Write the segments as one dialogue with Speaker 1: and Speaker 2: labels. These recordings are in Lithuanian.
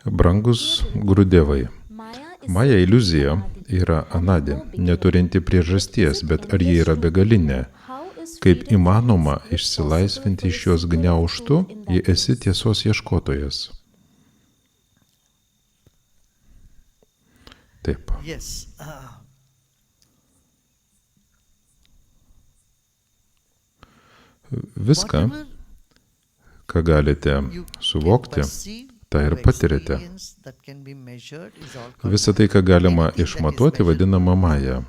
Speaker 1: Brangus Gurudevai, Maja iliuzija yra anadė, neturinti priežasties, bet ar ji yra begalinė? Kaip įmanoma išsilaisvinti iš jos gniaužtų, jei esi tiesos ieškotojas? Taip. Viską, ką galite suvokti, tą ir patirite. Visą tai, ką galima išmatuoti, vadinama Maja.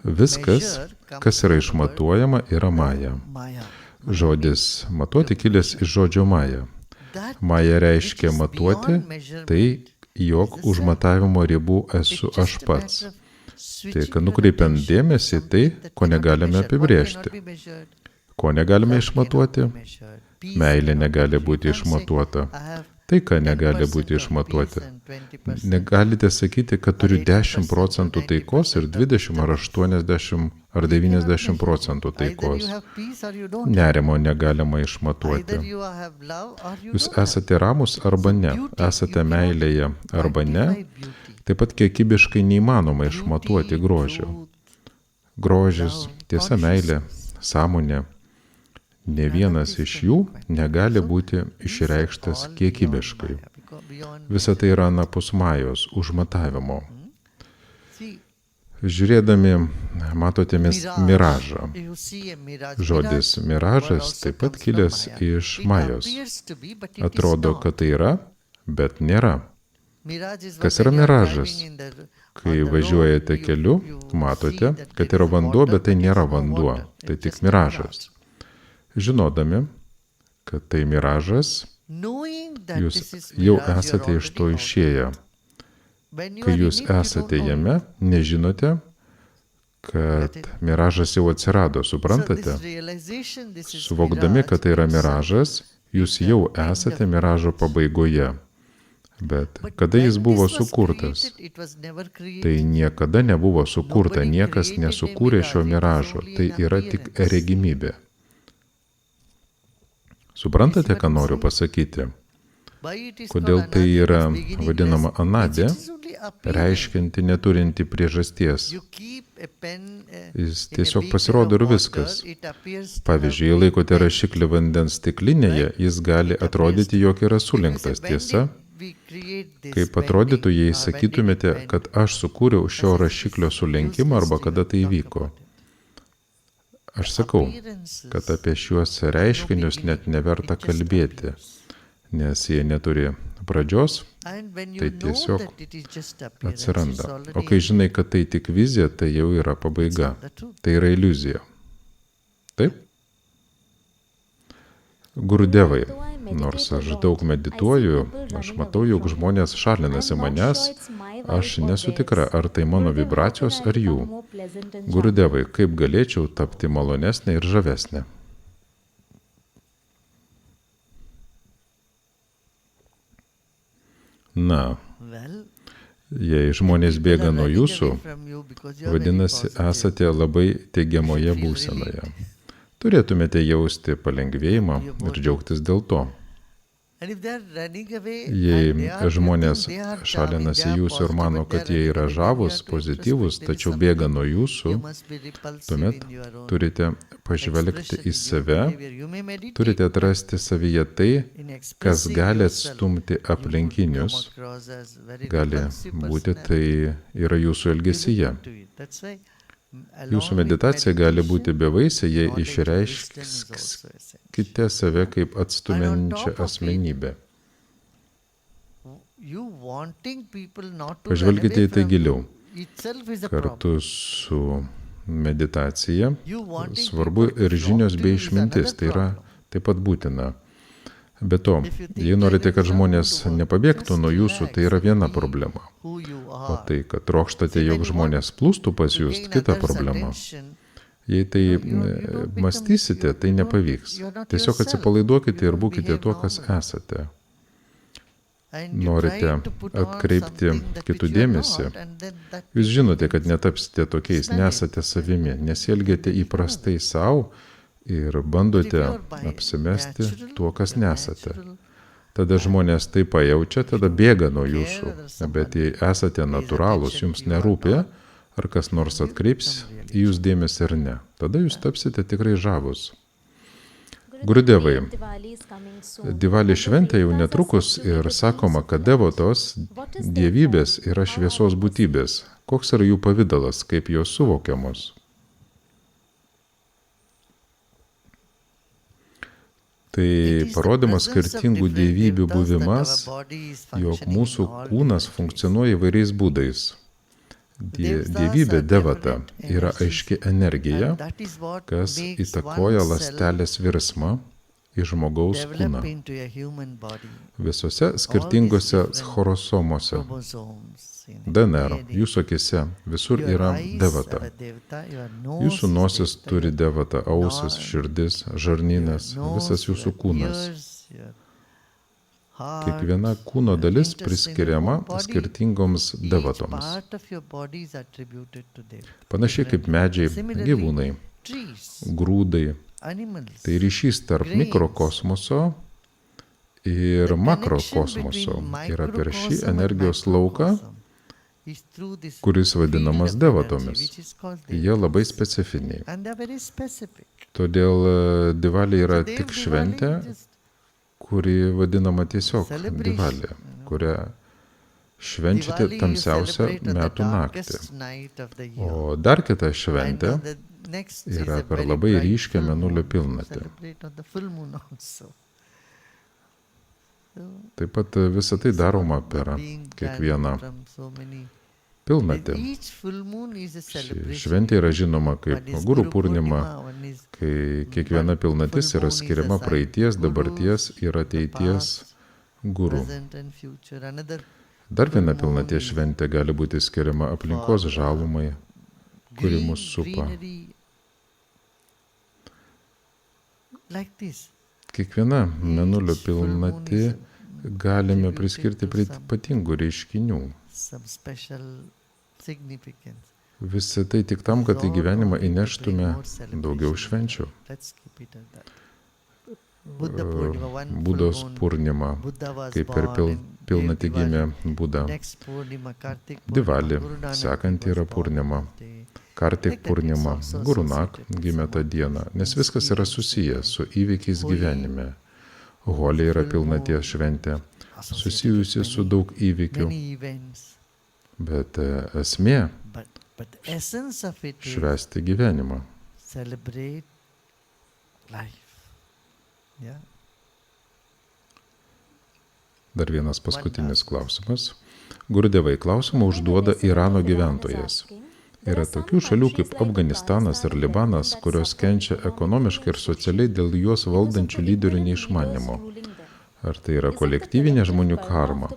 Speaker 1: Viskas, kas yra išmatuojama, yra Maja. Žodis matuoti kilęs iš žodžio Maja. Maja reiškia matuoti, tai jog už matavimo ribų esu aš pats. Tai, kad nukreipiant dėmesį, tai, ko negalime apibrėžti. Ko negalime išmatuoti? Meilė negali būti išmatuota. Tai, ką negali būti išmatuoti. Negalite sakyti, kad turiu 10% taikos ir 20 ar 80 ar 90% taikos. Nerimo negalima išmatuoti. Jūs esate ramus arba ne, esate meilėje arba ne, taip pat kiekybiškai neįmanoma išmatuoti grožio. Grožis, tiesa, meilė, sąmonė. Ne vienas iš jų negali būti išreikštas kiekybiškai. Visa tai yra anapus Majos, užmatavimo. Žiūrėdami, matote miražą. Žodis miražas taip pat kilęs iš Majos. Atrodo, kad tai yra, bet nėra. Kas yra miražas? Kai važiuojate keliu, matote, kad yra vanduo, bet tai nėra vanduo, tai tik miražas. Žinodami, kad tai miražas, jūs jau esate iš to išėję. Kai jūs esate jame, nežinote, kad miražas jau atsirado, suprantate? Suvokdami, kad tai yra miražas, jūs jau esate miražo pabaigoje. Bet kada jis buvo sukurtas? Tai niekada nebuvo sukurta, niekas nesukūrė šio miražo, tai yra tik regimybė. Suprantate, ką noriu pasakyti? Kodėl tai yra vadinama anadė, reiškianti neturinti priežasties? Jis tiesiog pasirodo ir viskas. Pavyzdžiui, jei laikote rašiklį vandens stiklinėje, jis gali atrodyti, jog yra sulenktas, tiesa? Kaip atrodytų, jei sakytumėte, kad aš sukūriau šio rašiklio sulenkimą arba kada tai įvyko? Aš sakau, kad apie šiuos reiškinius net neverta kalbėti, nes jie neturi pradžios, tai tiesiog atsiranda. O kai žinai, kad tai tik vizija, tai jau yra pabaiga. Tai yra iliuzija. Taip? Gurudevai, nors aš daug medituoju, aš matau, jog žmonės šalinasi manęs, aš nesu tikra, ar tai mano vibracijos ar jų. Gurudevai, kaip galėčiau tapti malonesnė ir žavesnė? Na, jei žmonės bėga nuo jūsų, vadinasi, esate labai teigiamoje būsenoje. Turėtumėte jausti palengvėjimą ir džiaugtis dėl to. Jei žmonės šalinasi jūsų ir mano, kad jie yra žavūs, pozityvūs, tačiau bėga nuo jūsų, tuomet turite pažvelgti į save, turite atrasti savyje tai, kas gali atstumti aplinkinius, gali būti tai yra jūsų elgesyje. Jūsų meditacija gali būti bevaisė, jei išreiškite save kaip atstumiančią asmenybę. Pažvelkite į tai giliau. Kartu su meditacija svarbu ir žinios bei išmintis, tai yra taip pat būtina. Be to, jei norite, kad žmonės nepabėgtų nuo jūsų, tai yra viena problema. O tai, kad trokštate, jog žmonės plūstų pas jūs, kita problema. Jei tai mąstysite, tai nepavyks. Tiesiog atsipalaiduokite ir būkite tuo, kas esate. Norite atkreipti kitų dėmesį. Jūs žinote, kad netapsite tokiais, nesate savimi, nesielgiate įprastai savo, ir bandote apsimesti tuo, kas nesate. tada žmonės tai pajaučia, tada bėga nuo jūsų. Bet jei esate natūralūs, jums nerūpi, ar kas nors atkreips į jūs dėmesį ar ne. Tada jūs tapsite tikrai žavus. Gurudevai, Diwali šventė jau netrukus ir sakoma, kad devotos, dievybės yra šviesos būtybės. Koks yra jų pavidalas, kaip jos suvokiamos? Tai parodymas skirtingų dievybių buvimas, jog mūsų kūnas funkcionuoja įvairiais būdais. Dievybė devata yra aiški energija, kas įtakoja ląstelės virsmą į žmogaus kūną. Visose skirtingose chromosomuose, DNR, jūsų akise, visur yra devata. Jūsų nosis turi devatą, ausis, širdis, žarnynas, visas jūsų kūnas. Kiekviena kūno dalis priskiriama skirtingoms devatoms. Panašiai kaip medžiai, gyvūnai, grūdai. Tai ryšys tarp mikrokosmoso ir makrokosmoso yra per šį energijos lauką, kuris vadinamas devatomis. Jie labai specifiniai. Todėl Diwali yra tik šventė, kuri vadinama tiesiog Diwali, kurią švenčiate tamsiausią metų naktį. O dar kita šventė yra per labai ryškią mėnulio pilnatį. Taip pat visą tai daroma per kiekvieną pilnatį. Ši šventė yra žinoma kaip Guru Purnima, kai kiekviena pilnatis yra skiriama praeities, dabarties ir ateities guru. Dar viena pilnaties šventė gali būti skiriama aplinkos žalumai, kuri mus supa. Kiekviena mėnulio pilnatį galime priskirti prie ypatingų reiškinių. Visi tai tik tam, kad į gyvenimą įneštume daugiau švenčių. Budos Purnima, kaip per pilnatį gimė Buda. Diwali, sekanti yra Purnima. Kartik Purnima, Gurunak gimė tą dieną, nes viskas yra susijęs su įvykiais gyvenime. Holi yra pilnaties šventė, susijusi su daug įvykių. Bet esmė švęsti gyvenimą. Dar vienas paskutinis klausimas. Gurudevai, klausimą užduoda Irano gyventojas. Yra tokių šalių kaip Afganistanas ir Libanas, kurios kenčia ekonomiškai ir socialiai dėl juos valdančių lyderių neišmanymo. Ar tai yra kolektyvinė žmonių karma?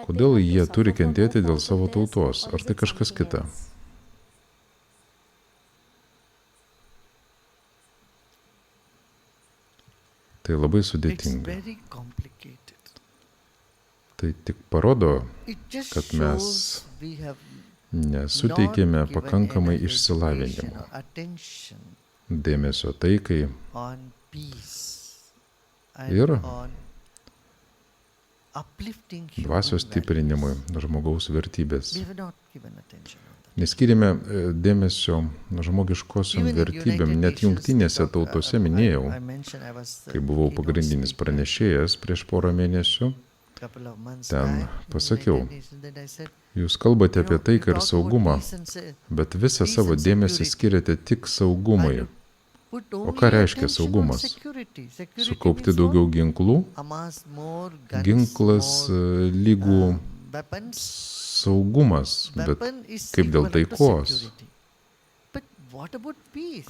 Speaker 1: Kodėl jie turi kentėti dėl savo tautos? Ar tai kažkas kita? Tai labai sudėtinga. Tai tik parodo, kad mes nesuteikėme pakankamai išsilavinimo, dėmesio taikai ir dvasios stiprinimui, žmogaus vertybės. Neskyrėme dėmesio žmogiškosiom vertybėm, net jungtinėse tautose minėjau, kai buvau pagrindinis pranešėjas prieš porą mėnesių, ten pasakiau, jūs kalbate apie taiką ir saugumą, bet visą savo dėmesį skiriate tik saugumui. O ką reiškia saugumas? Sukaupti daugiau ginklų? Ginklas lygų saugumas, bet kaip dėl taikos?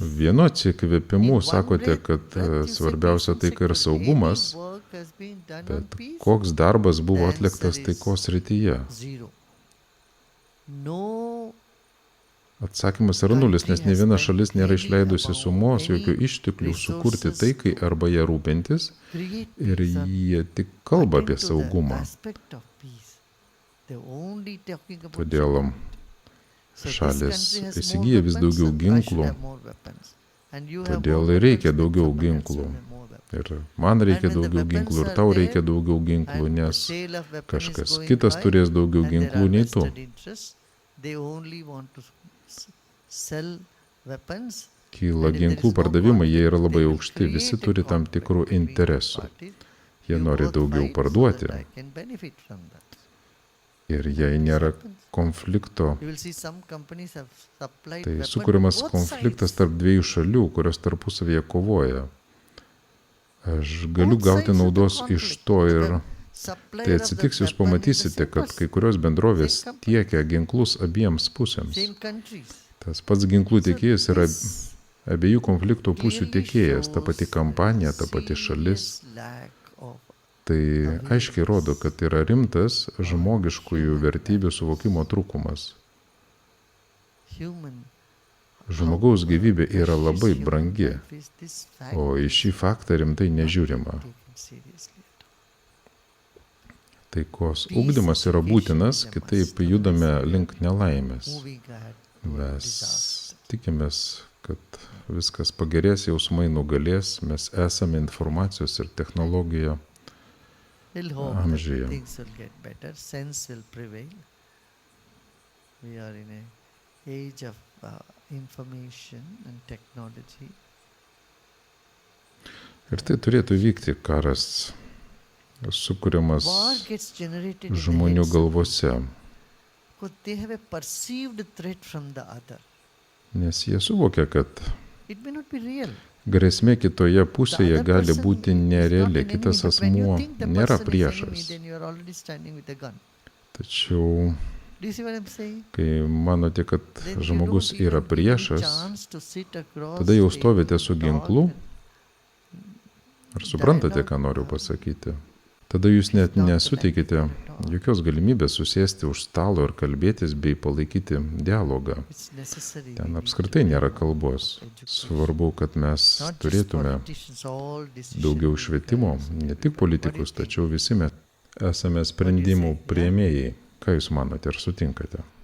Speaker 1: Vienu atsikvėpimu sakote, kad svarbiausia taika ir saugumas, bet koks darbas buvo atliktas taikos srityje? Atsakymas yra nulis, nes ne viena šalis nėra išleidusi sumos, jokių išteklių sukurti taikai arba ją rūpintis, ir jie tik kalba apie saugumą. Todėl šalis įsigyja vis daugiau ginklų, Todėl ir reikia daugiau ginklų. Ir man reikia daugiau ginklų, ir tau reikia daugiau ginklų, nes kažkas kitas turės daugiau ginklų nei tu. Kyla ginklų pardavimai, jie yra labai aukšti, visi turi tam tikrų interesų. Jie nori daugiau parduoti. Ir jei nėra konflikto, tai sukuriamas konfliktas tarp dviejų šalių, kurios tarpusavėje kovoja. Aš galiu gauti naudos iš to ir tai atsitiks, jūs pamatysite, kad kai kurios bendrovės tiekia ginklus abiems pusėms. Tas pats ginklų tiekėjas yra abiejų konflikto pusių tiekėjas, ta pati kampanija, ta pati šalis. Tai aiškiai rodo, kad yra rimtas žmogiškųjų vertybių suvokimo trūkumas. Žmogaus gyvybė yra labai brangi, o į šį faktą rimtai nežiūrima. Taikos ugdymas yra būtinas, kitaip judame link nelaimės. Mes tikimės, kad viskas pagerės, jausmai nugalės, mes esame informacijos ir technologija amžiuje. Ir tai turėtų vykti karas, sukuriamas žmonių galvose, nes jie suvokia, kad grėsmė kitoje pusėje gali būti nereali, kitas asmuo nėra priešas. Tačiau, kai manote, kad žmogus yra priešas, tada jau stovite su ginklu. Ar suprantate, ką noriu pasakyti? Tada jūs net nesuteikite jokios galimybės susėsti už stalo ir kalbėtis bei palaikyti dialogą. Ten apskritai nėra kalbos. Svarbu, kad mes turėtume daugiau švietimo, ne tik politikus, tačiau visi mes esame sprendimų priėmėjai. Ką jūs manote, ar sutinkate?